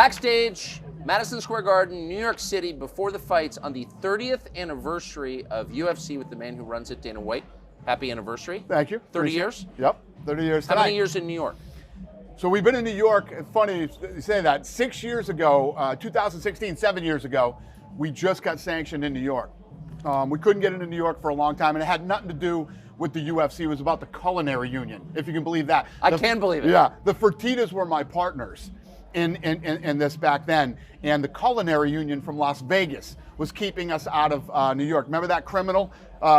Backstage, Madison Square Garden, New York City, before the fights on the 30th anniversary of UFC with the man who runs it, Dana White. Happy anniversary. Thank you. 30 years? Yep, 30 years tonight. How many years in New York? So we've been in New York. Funny you say that. 6 years ago, 2016, 7 years ago, we just got sanctioned in New York. We couldn't get into New York for a long time, and it had nothing to do with the UFC. It was about the culinary union, if you can believe that. I can believe it. Yeah, the Fertittas were my partners in this back then, and the culinary union from Las Vegas was keeping us out of New York. Remember that criminal,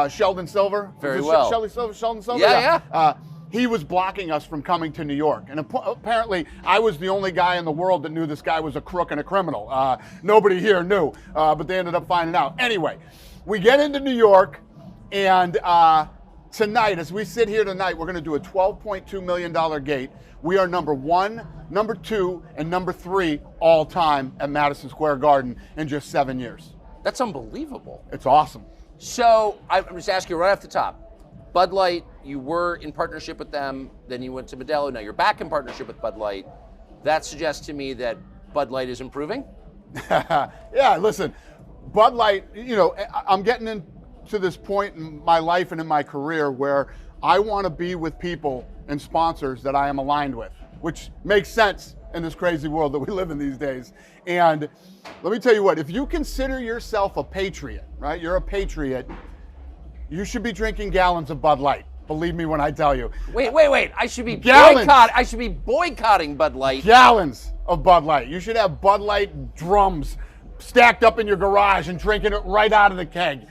Sheldon Silver? Very well. Sheldon Silver? Yeah. He was blocking us from coming to New York. And apparently, I was the only guy in the world that knew this guy was a crook and a criminal. Nobody here knew, but they ended up finding out. Anyway, we get into New York, and tonight, as we sit here tonight, we're going to do a $12.2 million gate. We are number 1, number 2, and number 3 all time at Madison Square Garden in just 7 years. That's unbelievable. It's awesome. So I'm just asking you right off the top. Bud Light, you were in partnership with them, then you went to Modelo, now you're back in partnership with Bud Light. That suggests to me that Bud Light is improving? Yeah, listen, Bud Light, I'm getting into this point in my life and in my career where I want to be with people and sponsors that I am aligned with, which makes sense in this crazy world that we live in these days. And let me tell you what, if you consider yourself a patriot, right? You're a patriot, you should be drinking gallons of Bud Light. Believe me when I tell you. Wait. I should be boycotting Bud Light. Gallons of Bud Light. You should have Bud Light drums stacked up in your garage and drinking it right out of the keg.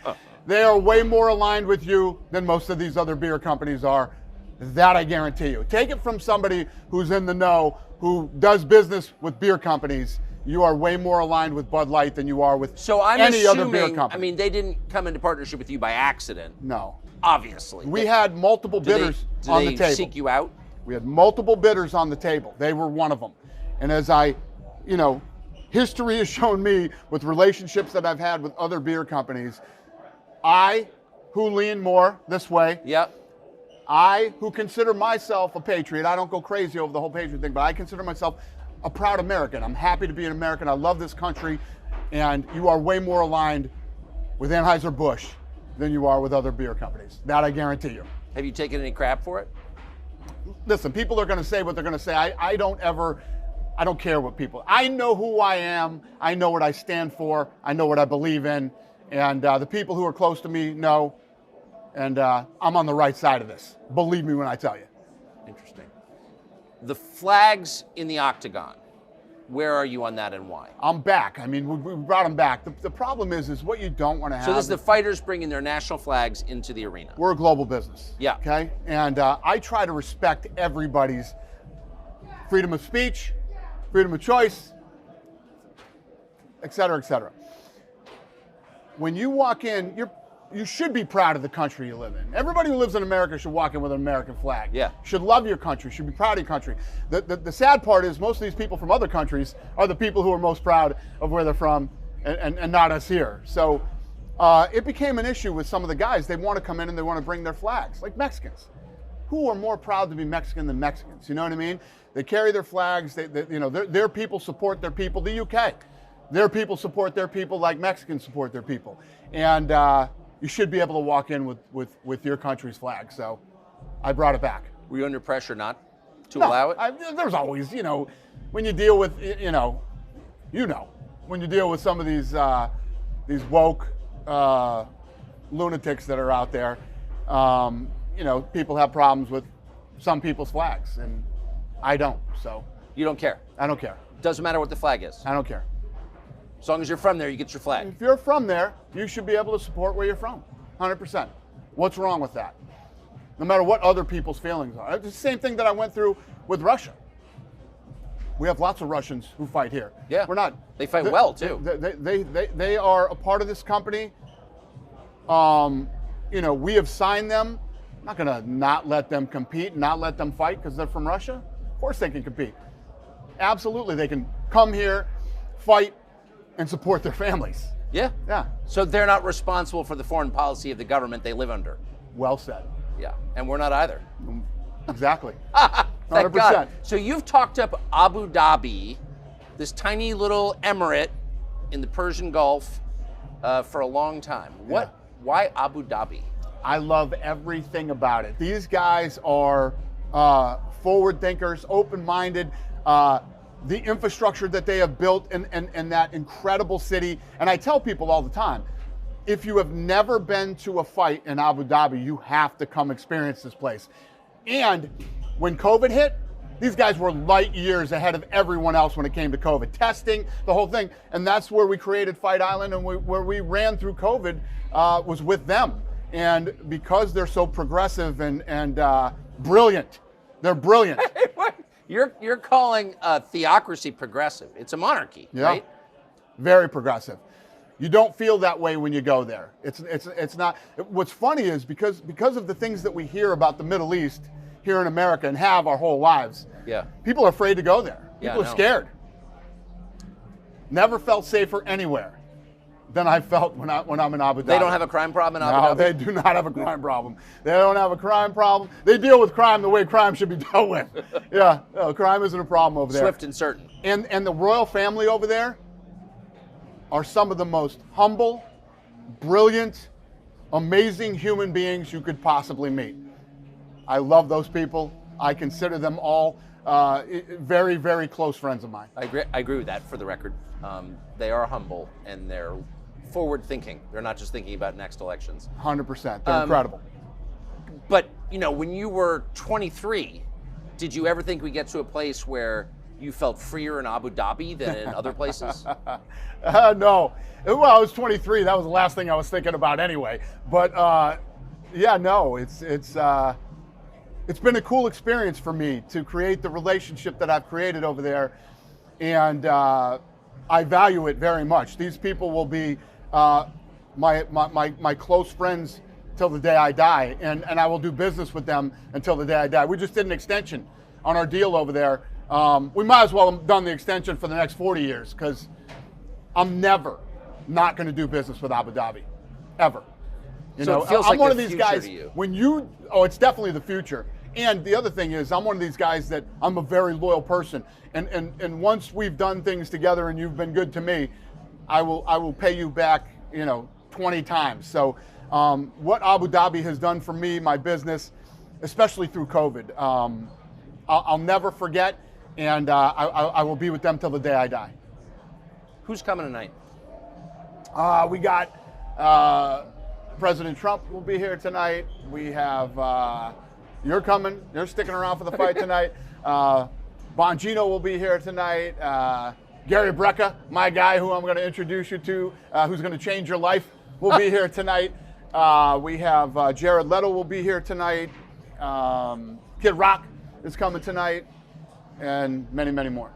They are way more aligned with you than most of these other beer companies are. That I guarantee you. Take it from somebody who's in the know, who does business with beer companies. You are way more aligned with Bud Light than you are with any other beer company. I mean, they didn't come into partnership with you by accident. No. Obviously. We had multiple bidders on the table. Did they seek you out? We had multiple bidders on the table. They were one of them. And as history has shown me with relationships that I've had with other beer companies, I, who lean more this way, yep. I, who consider myself a patriot, I don't go crazy over the whole patriot thing, but I consider myself a proud American. I'm happy to be an American. I love this country. And you are way more aligned with Anheuser-Busch than you are with other beer companies. That I guarantee you. Have you taken any crap for it? Listen, people are going to say what they're going to say. I don't care what people. I know who I am. I know what I stand for. I know what I believe in. And the people who are close to me know. And I'm on the right side of this. Believe me when I tell you. Interesting. The flags in the octagon, where are you on that and why? I'm back. I mean, we brought them back. The problem is what you don't want to have. So this is the fighters bringing their national flags into the arena. We're a global business. Yeah. Okay? And I try to respect everybody's freedom of speech, freedom of choice, et cetera, et cetera. When you walk in, you should be proud of the country you live in. Everybody who lives in America should walk in with an American flag. Yeah. Should love your country, should be proud of your country. The sad part is most of these people from other countries are the people who are most proud of where they're from and not us here. So it became an issue with some of the guys. They want to come in and they want to bring their flags, like Mexicans. Who are more proud to be Mexican than Mexicans? You know what I mean? They carry their flags. Their people support their people. The UK, their people support their people like Mexicans support their people. And you should be able to walk in with your country's flag. So I brought it back. Were you under pressure not to allow it? There's always, when you deal with, when you deal with some of these woke lunatics that are out there, people have problems with some people's flags, and I don't. So you don't care? I don't care. Doesn't matter what the flag is? I don't care. As long as you're from there, you get your flag. If you're from there, you should be able to support where you're from, 100%. What's wrong with that? No matter what other people's feelings are. It's the same thing that I went through with Russia. We have lots of Russians who fight here. Yeah. We're not. They fight well, too. They are a part of this company. We have signed them. I'm not going to not let them compete, not let them fight because they're from Russia. Of course they can compete. Absolutely, they can come here, fight, and support their families. Yeah. Yeah. So they're not responsible for the foreign policy of the government they live under. Well said. Yeah. And we're not either. Exactly. Thank 100%. God. So you've talked up Abu Dhabi, this tiny little emirate in the Persian Gulf for a long time. Why Abu Dhabi? I love everything about it. These guys are forward thinkers, open-minded. The infrastructure that they have built in that incredible city. And I tell people all the time, if you have never been to a fight in Abu Dhabi, you have to come experience this place. And when COVID hit, these guys were light years ahead of everyone else when it came to COVID testing, the whole thing. And that's where we created Fight Island, and where we ran through COVID was with them. And because they're so progressive and brilliant, they're brilliant. You're calling a theocracy progressive. It's a monarchy, right? Very progressive. You don't feel that way when you go there. It's not. What's funny is because of the things that we hear about the Middle East here in America and have our whole lives. Yeah. People are afraid to go there. People are scared. Never felt safer anywhere than I felt when I'm in Abu Dhabi. They don't have a crime problem in Abu Dhabi? No, they do not have a crime problem. They don't have a crime problem. They deal with crime the way crime should be dealt with. Yeah, no, crime isn't a problem over there. Swift and certain. And the royal family over there are some of the most humble, brilliant, amazing human beings you could possibly meet. I love those people. I consider them all very, very close friends of mine. I agree with that, for the record. They are humble and they're forward thinking. They're not just thinking about next elections. 100%. They're incredible. But, when you were 23, did you ever think we'd get to a place where you felt freer in Abu Dhabi than in other places? No. Well, I was 23. That was the last thing I was thinking about anyway. But yeah, no, it's been a cool experience for me to create the relationship that I've created over there. And I value it very much. These people will be my close friends till the day I die, and I will do business with them until the day I die. We just did an extension on our deal over there. We might as well have done the extension for the next 40 years, because I'm never not going to do business with Abu Dhabi, ever. So it feels I'm like one the of these future guys. to you. It's definitely the future. And the other thing is, I'm one of these guys that I'm a very loyal person. And once we've done things together and you've been good to me, I will pay you back, 20 times. So what Abu Dhabi has done for me, my business, especially through COVID, I'll never forget, and I will be with them till the day I die. Who's coming tonight? We got President Trump will be here tonight. We have you're coming. You're sticking around for the fight tonight. Bongino will be here tonight. Gary Brecka, my guy, who I'm going to introduce you to, who's going to change your life, will be here tonight. We have Jared Leto will be here tonight. Kid Rock is coming tonight, and many, many more.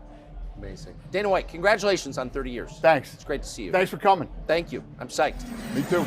Amazing. Dana White, congratulations on 30 years. Thanks. It's great to see you. Thanks for coming. Thank you. I'm psyched. Me too.